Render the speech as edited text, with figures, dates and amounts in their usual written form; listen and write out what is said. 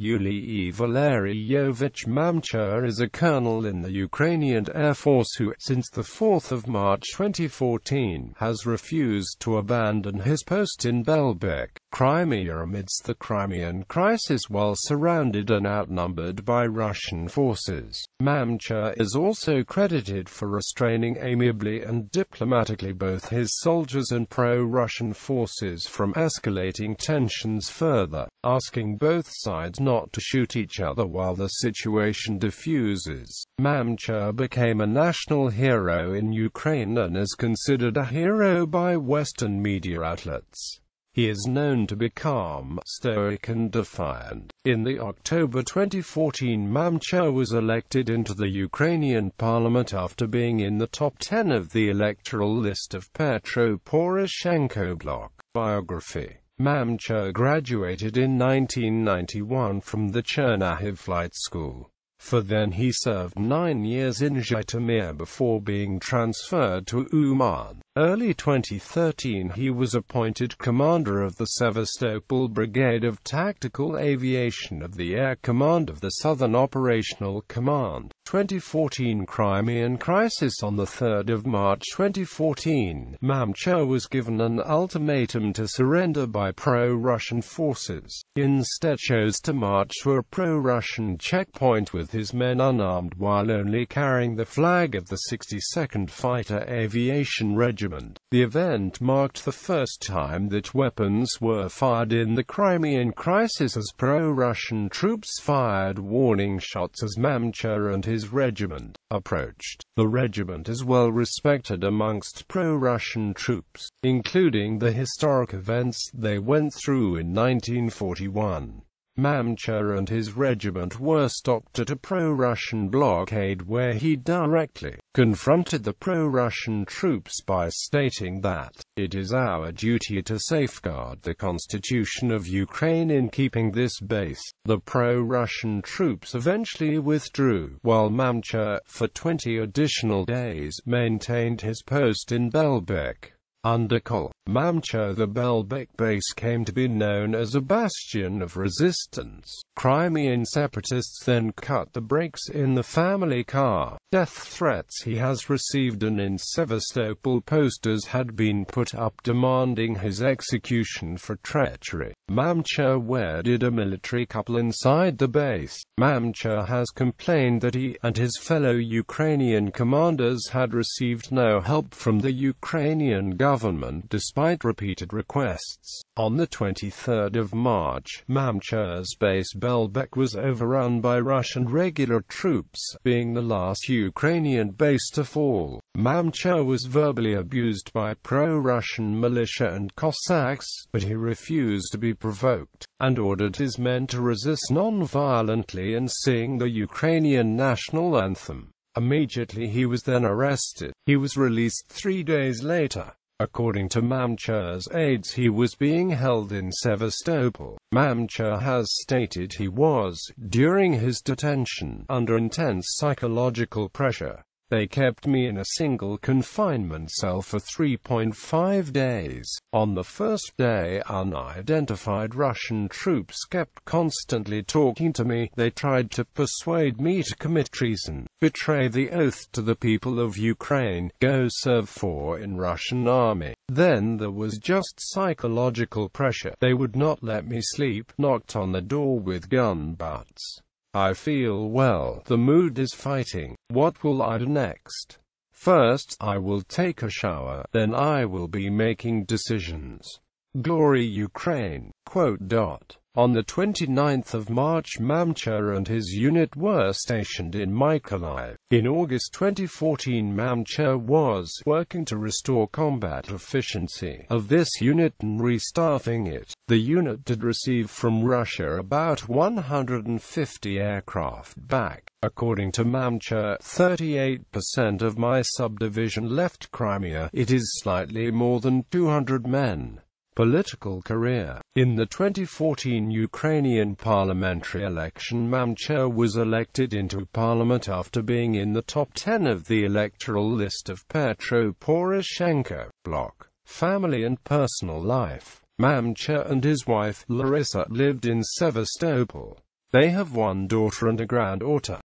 Yuliy Valeriyovych Mamchur is a colonel in the Ukrainian Air Force who, since 4 March 2014, has refused to abandon his post in Belbek, Crimea amidst the Crimean Crisis while surrounded and outnumbered by Russian forces. Mamchur is also credited for restraining amiably and diplomatically both his soldiers and pro-Russian forces from escalating tensions further, asking both sides not to shoot each other while the situation diffuses. Mamchur became a national hero in Ukraine and is considered a hero by Western media outlets. He is known to be calm, stoic and defiant. In the October 2014 Mamchur was elected into the Ukrainian parliament after being in the top 10 of the electoral list of Petro Poroshenko bloc. Biography. Mamchur graduated in 1991 from the Chernihiv Flight School. For then he served 9 years in Zhytomyr before being transferred to Uman. Early 2013 he was appointed commander of the Sevastopol Brigade of Tactical Aviation of the Air Command of the Southern Operational Command. 2014 Crimean Crisis. On 3 March 2014, Mamchur was given an ultimatum to surrender by pro-Russian forces. He instead chose to march to a pro-Russian checkpoint with his men unarmed while only carrying the flag of the 62nd Fighter Aviation Regiment. The event marked the first time that weapons were fired in the Crimean Crisis as pro-Russian troops fired warning shots as Mamchur and his regiment approached. The regiment is well respected amongst pro-Russian troops, including the historic events they went through in 1941. Mamchur and his regiment were stopped at a pro-Russian blockade where he directly confronted the pro-Russian troops by stating that, "It is our duty to safeguard the constitution of Ukraine in keeping this base." The pro-Russian troops eventually withdrew, while Mamchur, for 20 additional days, maintained his post in Belbek. Under Mamchur, the Belbek base came to be known as a bastion of resistance. Crimean separatists then cut the brakes in the family car. Death threats he has received and in Sevastopol posters had been put up demanding his execution for treachery. Mamchur wedded a military couple inside the base. Mamchur has complained that he and his fellow Ukrainian commanders had received no help from the Ukrainian government despite repeated requests. On 23 March, Mamchur's base Belbek was overrun by Russian regular troops, being the last Ukrainian base to fall. Mamchur was verbally abused by pro-Russian militia and Cossacks, but he refused to be provoked, and ordered his men to resist non-violently and sing the Ukrainian national anthem. Immediately he was then arrested. He was released 3 days later. According to Mamchur's aides, he was being held in Sevastopol. Mamchur has stated he was, during his detention, under intense psychological pressure. "They kept me in a single confinement cell for 3.5 days. On the first day, unidentified Russian troops kept constantly talking to me. They tried to persuade me to commit treason, betray the oath to the people of Ukraine, go serve in Russian army. Then there was just psychological pressure. They would not let me sleep, knocked on the door with gun butts. I feel well, the mood is fighting. What will I do next? First, I will take a shower, then I will be making decisions. Glory Ukraine." On 29 March Mamchur and his unit were stationed in Mykolaiv. In August 2014 Mamchur was working to restore combat efficiency of this unit and restaffing it. The unit did receive from Russia about 150 aircraft back. According to Mamchur, 38% of my subdivision left Crimea. It is slightly more than 200 men. Political career. In the 2014 Ukrainian parliamentary election, Mamchur was elected into parliament after being in the top 10 of the electoral list of Petro Poroshenko bloc. Family and personal life. Mamchur and his wife, Larissa, lived in Sevastopol. They have one daughter and a granddaughter.